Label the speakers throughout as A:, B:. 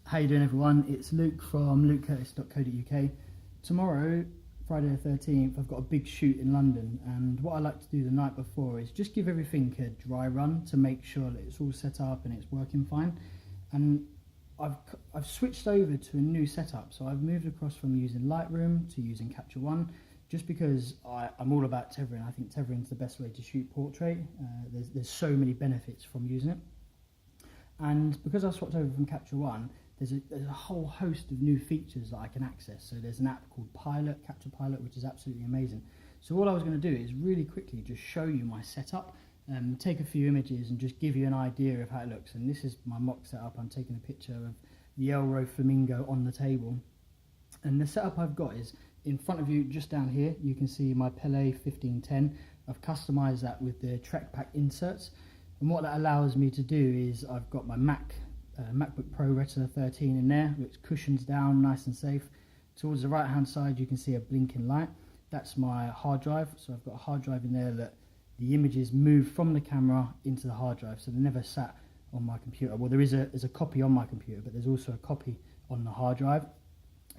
A: How you doing, everyone? It's Luke from lukecurtis.co.uk. Tomorrow, Friday the 13th, I've got a big shoot in London, and what I like to do the night before is just give everything a dry run to make sure that it's all set up and it's working fine. And I've switched over to a new setup, so I've moved across from using Lightroom to using Capture One, just because I'm all about tethering. I think tethering is the best way to shoot portrait. There's so many benefits from using it. And because I swapped over from Capture One, there's a whole host of new features that I can access. So there's an app called Capture Pilot, which is absolutely amazing. So all I was going to do is really quickly just show you my setup, take a few images and just give you an idea of how it looks. And this is my mock setup. I'm taking a picture of the Elro Flamingo on the table. And the setup I've got is in front of you, just down here, you can see my Peli 1510. I've customized that with the Trek Pack inserts. And what that allows me to do is I've got my MacBook Pro Retina 13 in there, which cushions down nice and safe. Towards the right hand side you can see a blinking light. That's my hard drive. So I've got a hard drive in there that the images move from the camera into the hard drive, so they're never sat on my computer. Well, there's a copy on my computer, but there's also a copy on the hard drive.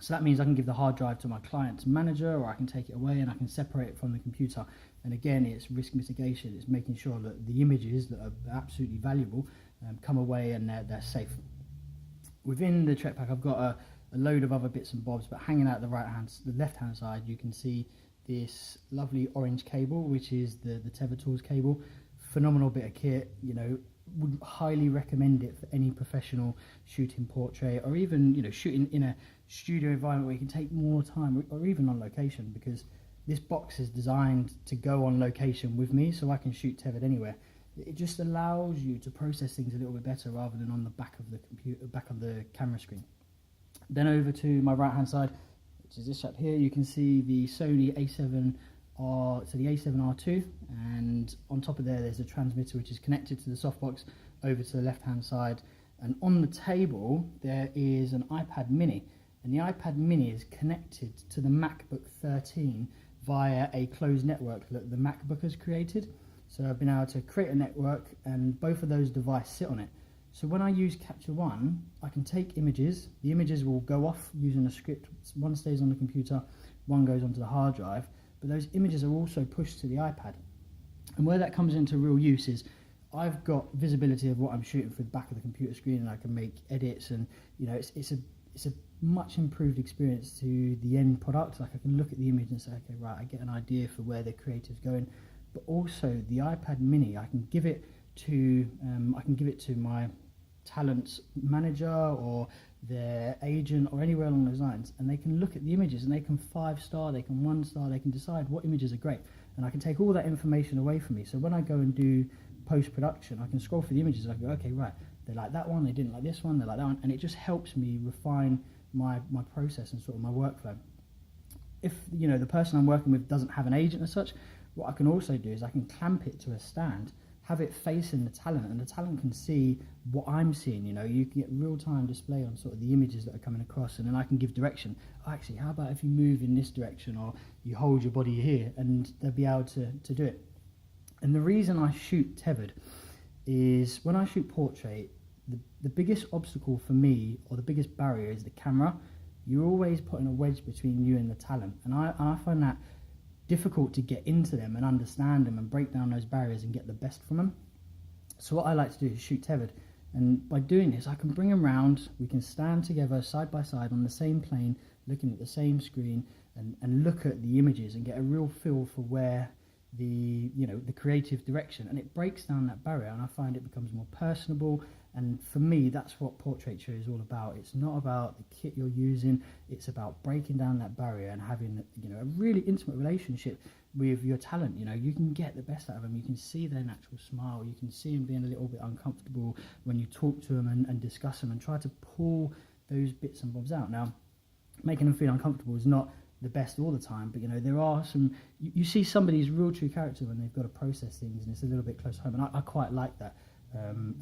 A: So that means I can give the hard drive to my client's manager, or I can take it away and I can separate it from the computer. And again, it's risk mitigation. It's making sure that the images that are absolutely valuable come away and they're safe. Within the Trek Pack, I've got a load of other bits and bobs, but hanging out the left-hand side, you can see this lovely orange cable, which is the Tether Tools cable. Phenomenal bit of kit, you know. Would highly recommend it for any professional shooting portrait, or even, you know, shooting in a studio environment where you can take more time, or even on location, because this box is designed to go on location with me, so I can shoot tethered anywhere. It just allows you to process things a little bit better rather than on the back of the computer, back of the camera screen. Then over to my right hand side, which is this chap here, you can see the Sony the A7R2, and on top of there's a transmitter which is connected to the softbox over to the left hand side. And on the table there is an iPad mini, and the iPad mini is connected to the MacBook 13 via a closed network that the MacBook has created. So I've been able to create a network and both of those devices sit on it. So when I use Capture One, I can take images. The images will go off using a script. One stays on the computer, one goes onto the hard drive. But those images are also pushed to the iPad. And where that comes into real use is I've got visibility of what I'm shooting for the back of the computer screen, and I can make edits, and you know, it's a much improved experience to the end product. Like, I can look at the image and say, okay, right, I get an idea for where the creative's going. But also the iPad mini, I can give it to my talent manager or their agent or anywhere along those lines, and they can look at the images and they can 5-star, they can 1-star, they can decide what images are great, and I can take all that information away from me. So when I go and do post-production, I can scroll through the images and I go, okay, right, they like that one, they didn't like this one, they like that one, and it just helps me refine my process and sort of my workflow. If, you know, the person I'm working with doesn't have an agent as such, what I can also do is I can clamp it to a stand, have it facing the talent, and the talent can see what I'm seeing. You know, you can get real-time display on sort of the images that are coming across, and then I can give direction. Oh, actually, how about if you move in this direction, or you hold your body here, and they'll be able to do it. And the reason I shoot tethered is when I shoot portrait, the biggest obstacle for me, or the biggest barrier, is the camera. You're always putting a wedge between you and the talent, and I find that difficult to get into them and understand them and break down those barriers and get the best from them. So what I like to do is shoot tethered, and by doing this I can bring them round, we can stand together side by side on the same plane looking at the same screen, and look at the images and get a real feel for where the creative direction, and it breaks down that barrier, and I find it becomes more personable. And for me, that's what portraiture is all about. It's not about the kit you're using, it's about breaking down that barrier and having, you know, a really intimate relationship with your talent. You know, you can get the best out of them, you can see their natural smile, you can see them being a little bit uncomfortable when you talk to them and discuss them and try to pull those bits and bobs out. Now, making them feel uncomfortable is not the best all the time, but you know, there are some, you see somebody's real true character when they've got to process things and it's a little bit close to home, and I quite like that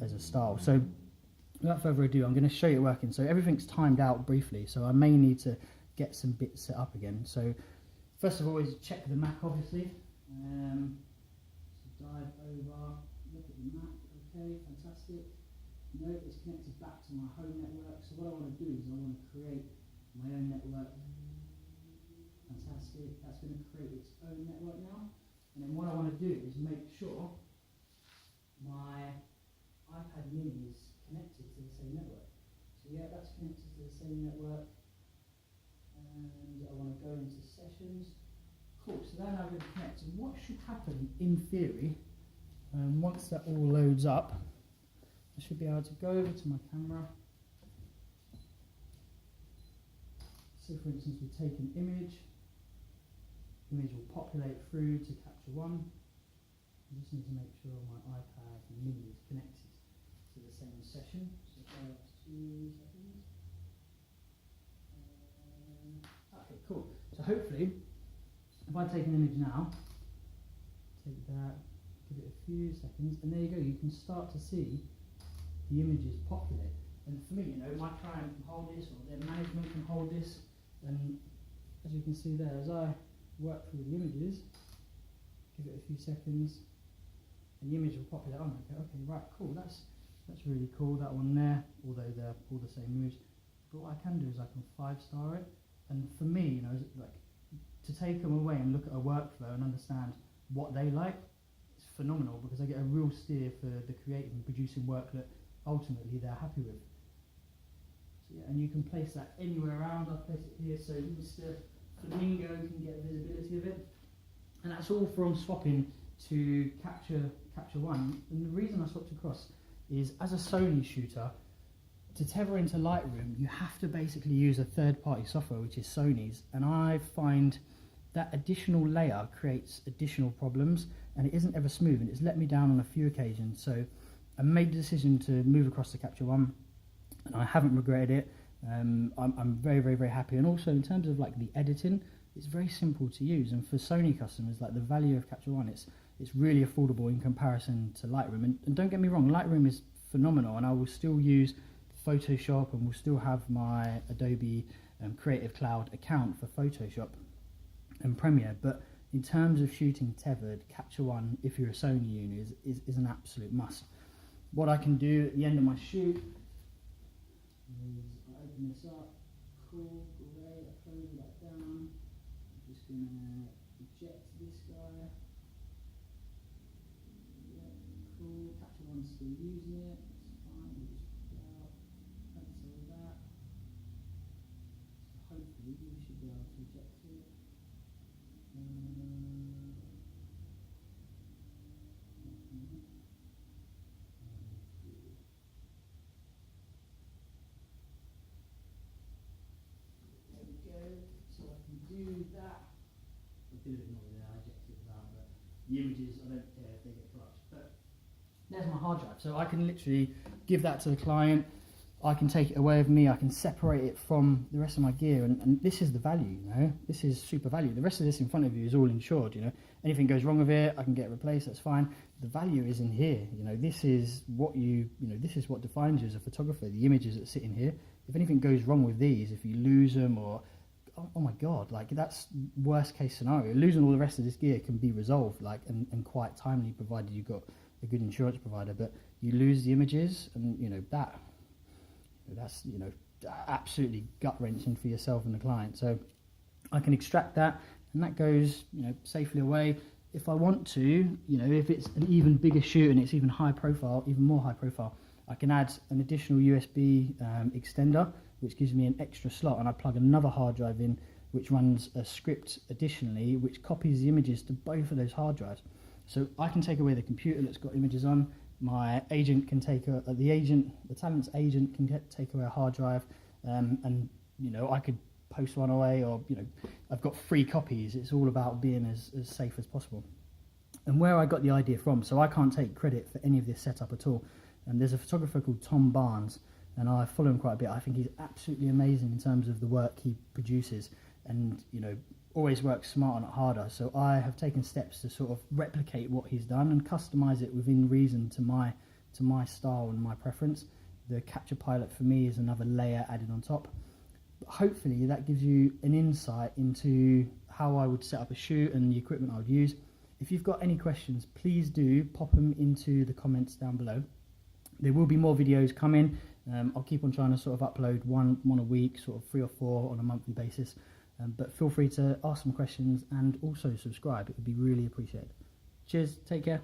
A: as a style. So without further ado, I'm going to show you it working. So everything's timed out briefly, so I may need to get some bits set up again. So first of all is check the Mac, obviously. So dive over, look at the Mac, okay, fantastic. No, it's connected back to my home network. So what I want to do is I want to create my own network. Fantastic. That's going to create its own network now. And then what I want to do is make sure my iPad mini is connected to the same network. So yeah, that's connected to the same network. And I want to go into sessions. Cool, so then I'm going to connect. And what should happen in theory, once that all loads up, I should be able to go over to my camera. So for instance, we take an image. Image will populate through to capture one. I just need to make sure my iPad mini is connected to the same session. So that's 2 seconds. Okay, cool. So hopefully, if I take an image now, take that, give it a few seconds, and there you go. You can start to see the images populate. And for me, you know, my client can hold this, or their management can hold this, and as you can see there, as I work through the images, give it a few seconds, and the image will populate on. Okay, right, cool. That's really cool. That one there, although they're all the same image. But what I can do is I can 5-star it, and for me, you know, like to take them away and look at a workflow and understand what they like, it's phenomenal because I get a real steer for the creative and producing work that ultimately they're happy with. So yeah, and you can place that anywhere around. I'll place it here so Mr. Flamingo can get visibility of it. And that's all from swapping to capture one. And the reason I swapped across is as a Sony shooter, to tether into Lightroom, you have to basically use a third-party software, which is Sony's. And I find that additional layer creates additional problems, and it isn't ever smooth, and it's let me down on a few occasions. So I made the decision to move across to Capture One, and I haven't regretted it. I'm very, very, very happy. And also in terms of like the editing, it's very simple to use. And for Sony customers, like the value of Capture One, it's really affordable in comparison to Lightroom. And don't get me wrong, Lightroom is phenomenal, and I will still use Photoshop and will still have my Adobe Creative Cloud account for Photoshop and Premiere. But in terms of shooting tethered, Capture One, if you're a Sony user, is an absolute must. What I can do at the end of my shoot is I open this up, cool, great, I close that down, I'm just going to eject this guy, yeah, cool, Capture One's still using it, it's fine, we'll just put it out, cancel that, so hopefully we should be able to eject it. So I can do that. I did it not there, I ejected it out, but the images, I don't care if they get corrupted. But there's my hard drive, so I can literally give that to the client. I can take it away with me, I can separate it from the rest of my gear, and this is the value, you know, this is super value. The rest of this in front of you is all insured, you know, anything goes wrong with it, I can get it replaced, that's fine. The value is in here, you know, this is what this is what defines you as a photographer, the images that sit in here. If anything goes wrong with these, if you lose them or, oh my God, like that's worst case scenario. Losing all the rest of this gear can be resolved, like, and quite timely, provided you've got a good insurance provider, but you lose the images and, you know, that's, you know, absolutely gut-wrenching for yourself and the client. So I can extract that, and that goes, you know, safely away. If I want to, you know, if it's an even bigger shoot and it's even high profile, even more high profile, I can add an additional USB extender, which gives me an extra slot, and I plug another hard drive in, which runs a script additionally, which copies the images to both of those hard drives. So I can take away the computer that's got images on. My agent can take the talent's agent can take away a hard drive, and you know, I could post one away, or, you know, I've got 3 copies. It's all about being as safe as possible. And where I got the idea from, so I can't take credit for any of this setup at all. And there's a photographer called Tom Barnes, and I follow him quite a bit. I think he's absolutely amazing in terms of the work he produces, and, you know, always works smarter, not harder. So I have taken steps to sort of replicate what he's done and customize it within reason to my style and my preference. The Capture Pilot for me is another layer added on top. But hopefully that gives you an insight into how I would set up a shoot and the equipment I would use. If you've got any questions, please do pop them into the comments down below. There will be more videos coming. I'll keep on trying to sort of upload one a week, sort of 3 or 4 on a monthly basis. But feel free to ask some questions and also subscribe. It would be really appreciated. Cheers, take care.